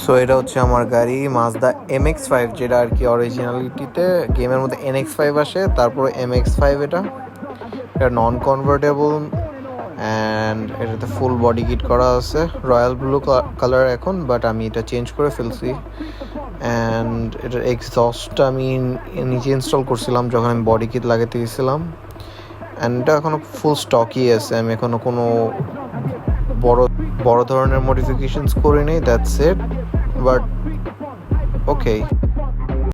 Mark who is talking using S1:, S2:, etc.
S1: So এটা হচ্ছে আমার গাড়ি মাজদা MX-5, যেটা আর কি অরিজিনালিটিতে গেমের মধ্যে NX-5 আসে, তারপরে MX-5 এটা নন কনভার্টেবল অ্যান্ড এটাতে ফুল বডি কিট করা আছে রয়্যাল ব্লু কালার এখন, বাট আমি এটা চেঞ্জ করে ফেলছি। অ্যান্ড এটার এক্সস্টটা আমি নিজে ইনস্টল করছিলাম যখন আমি বডি কিট লাগাতে গেছিলাম, অ্যান্ড এটা এখনও ফুল স্টকই আছে। আমি এখনও কোনো বড় বড় ধরনের মডিফিকেশনস করি নেই, দ্যাটস ইট, বাট ওকে।